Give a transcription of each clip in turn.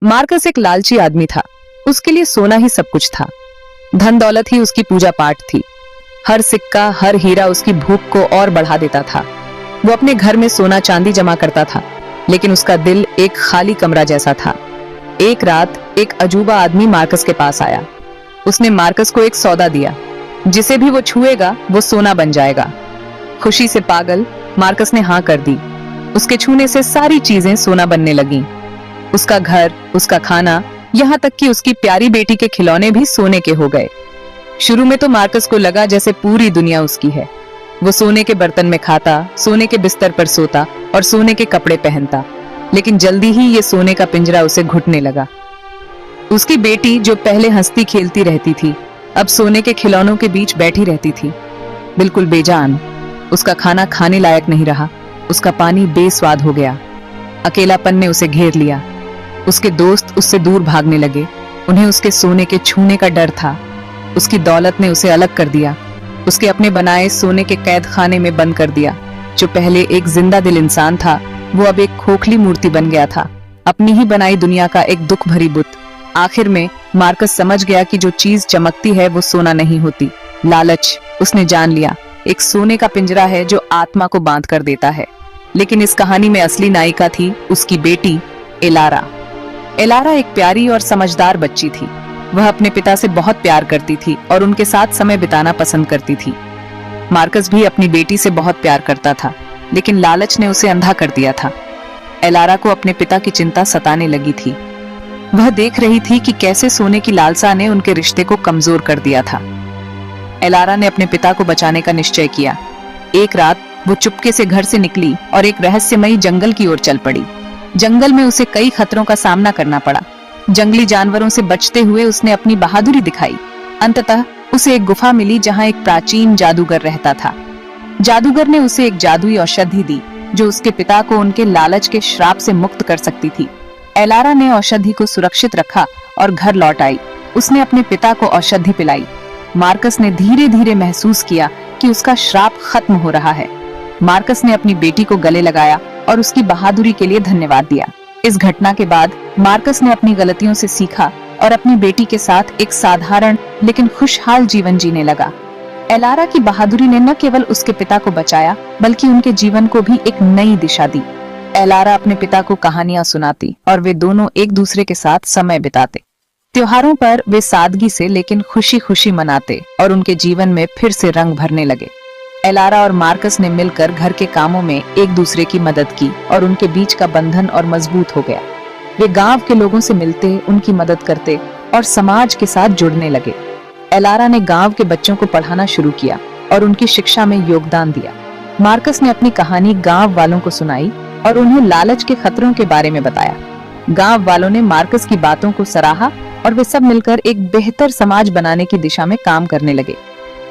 Marcus एक लालची आदमी था। उसके लिए सोना ही सब कुछ था। धन दौलत ही उसकी पूजा पाठ थी। हर सिक्का, हर हीरा उसकी भूख को और बढ़ा देता था। वो अपने घर में सोना चांदी जमा करता था, लेकिन उसका दिल एक खाली कमरा जैसा था। एक रात एक अजूबा आदमी मार्कस के पास आया। उसने मार्कस को एक सौदा दिया, जिसे भी वो छुएगा वो सोना बन जाएगा। खुशी से पागल मार्कस ने हाँ कर दी। उसके छूने से सारी चीजें सोना बनने लगीं। उसका घर, उसका खाना, यहाँ तक कि उसकी प्यारी बेटी के खिलौने भी सोने के हो गए। शुरू में तो मार्कस को लगा जैसे पूरी दुनिया उसकी है। वो सोने के बर्तन में खाता, सोने के बिस्तर पर सोता और सोने के कपड़े पहनता। लेकिन जल्दी ही ये सोने का पिंजरा उसे घुटने लगा। उसकी बेटी, जो पहले हंसती खेलती रहती थी, अब सोने के खिलौनों के बीच बैठी रहती थी, बिल्कुल बेजान। उसका खाना खाने लायक नहीं रहा। उसका पानी बेस्वाद हो गया। अकेलापन ने उसे घेर लिया। उसके दोस्त उससे दूर भागने लगे। उन्हें उसके सोने के छूने का डर था। उसकी दौलत ने उसे अलग कर दिया। उसके अपने बनाए सोने के कैद खाने में बंद कर दिया। जो पहले एक जिंदा दिल इंसान था, वो अब एक खोखली मूर्ति बन गया था, अपनी ही बनाई दुनिया का एक दुख भरी बुत। आखिर में मार्कस समझ गया कि जो चीज चमकती है वो सोना नहीं होती, लालच। उसने जान लिया, एक सोने का पिंजरा है जो आत्मा को बांध कर देता है। लेकिन इस कहानी में असली नायिका थी उसकी बेटी एलारा। एलारा एक प्यारी और समझदार बच्ची थी। वह अपने पिता से बहुत प्यार करती थी और उनके साथ समय बिताना पसंद करती थी। मार्कस भी अपनी बेटी से बहुत प्यार करता था, लेकिन लालच ने उसे अंधा कर दिया था। एलारा को अपने पिता की चिंता सताने लगी थी। वह देख रही थी कि कैसे सोने की लालसा ने उनके रिश्ते को कमजोर कर दिया था। एलारा ने अपने पिता को बचाने का निश्चय किया। एक रात वो चुपके से घर से निकली और एक रहस्यमयी जंगल की ओर चल पड़ी। जंगल में उसे कई खतरों का सामना करना पड़ा। जंगली जानवरों से बचते हुए उसने अपनी बहादुरी दिखाई। अंततः उसे एक गुफा मिली जहां एक प्राचीन जादूगर रहता था। जादूगर ने उसे एक जादुई औषधि दी, जो उसके पिता को उनके लालच के श्राप से मुक्त कर सकती थी। एलारा ने औषधि को सुरक्षित रखा और घर लौट आई। उसने अपने पिता को औषधि पिलाई। मार्कस ने धीरे धीरे महसूस किया कि उसका श्राप खत्म हो रहा है। मार्कस ने अपनी बेटी को गले लगाया और उसकी बहादुरी के लिए धन्यवाद दिया। इस घटना के बाद मार्कस ने अपनी गलतियों से सीखा और अपनी बेटी के साथ एक साधारण लेकिन खुशहाल जीवन जीने लगा। एलारा की बहादुरी ने न केवल उसके पिता को बचाया, बल्कि उनके जीवन को भी एक नई दिशा दी। एलारा अपने पिता को कहानियां सुनाती और वे दोनों एक दूसरे के साथ समय बिताते। त्योहारों पर वे सादगी से लेकिन खुशी खुशी मनाते और उनके जीवन में फिर से रंग भरने लगे। एलारा और मार्कस ने मिलकर घर के कामों में एक दूसरे की मदद की और उनके बीच का बंधन और मजबूत हो गया। वे गांव के लोगों से मिलते, उनकी मदद करते और समाज के साथ जुड़ने लगे। एलारा ने गांव के बच्चों को पढ़ाना शुरू किया और उनकी शिक्षा में योगदान दिया। मार्कस ने अपनी कहानी गांव वालों को सुनाई और उन्हें लालच के खतरों के बारे में बताया। गांव वालों ने मार्कस की बातों को सराहा और वे सब मिलकर एक बेहतर समाज बनाने की दिशा में काम करने लगे।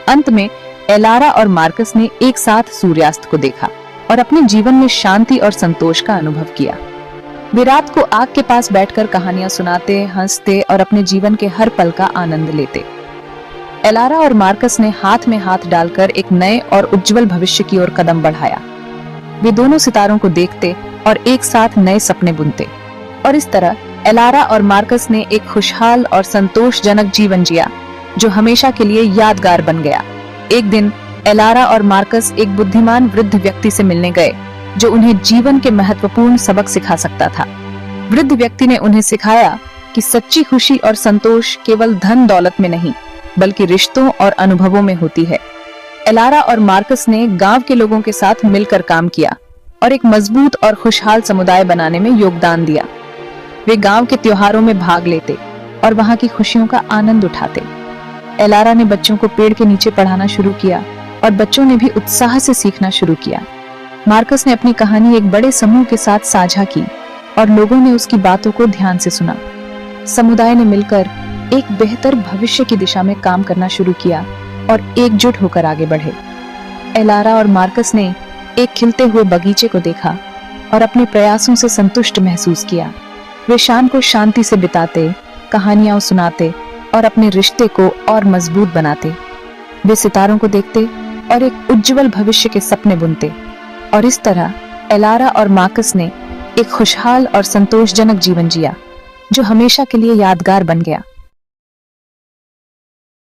अंत में एलारा और मार्कस ने एक साथ सूर्यास्त को देखा और अपने जीवन में शांति और संतोष का अनुभव किया। वे रात को आग के पास बैठकर कहानियां सुनाते, हंसते और अपने जीवन के हर पल का आनंद लेते। एलारा और मार्कस ने हाथ में हाथ डालकर एक नए और उज्जवल भविष्य की ओर कदम बढ़ाया। वे दोनों सितारों को देखते और एक साथ नए सपने बुनते। और इस तरह एलारा और मार्कस ने एक खुशहाल और संतोषजनक जीवन जिया, जो हमेशा के लिए यादगार बन गया। एक दिन एलारा और मार्कस एक बुद्धिमान वृद्ध व्यक्ति से मिलने गए, जो उन्हें जीवन के महत्वपूर्ण सबक सिखा सकता था। वृद्ध व्यक्ति ने उन्हें सिखाया कि सच्ची खुशी और संतोष केवल धन दौलत में नहीं, बल्कि रिश्तों और अनुभवों में होती है। एलारा और मार्कस ने गांव के लोगों के साथ मिलकर काम किया और एक मजबूत और खुशहाल समुदाय बनाने में योगदान दिया। वे गांव के त्योहारों में भाग लेते और वहां की खुशियों का आनंद उठाते। एलारा ने बच्चों को पेड़ के नीचे पढ़ाना शुरू किया और बच्चों ने भी उत्साह से सीखना शुरू किया। मार्कस ने अपनी कहानी एक बड़े समूह के साथ साझा की और लोगों ने उसकी बातों को ध्यान से सुना। समुदाय ने मिलकर एक बेहतर भविष्य की दिशा में काम करना शुरू किया और एकजुट होकर आगे बढ़े। एलारा और मार्कस ने एक खिलते हुए बगीचे को देखा और अपने प्रयासों से संतुष्ट महसूस किया। वे शाम को शांति से बिताते, कहानियां सुनाते और अपने रिश्ते को और मजबूत बनाते। वे सितारों को देखते और एक उज्जवल भविष्य के सपने बुनते। और इस तरह एलारा और मार्कस ने एक खुशहाल और संतोषजनक जीवन जिया, जो हमेशा के लिए यादगार बन गया।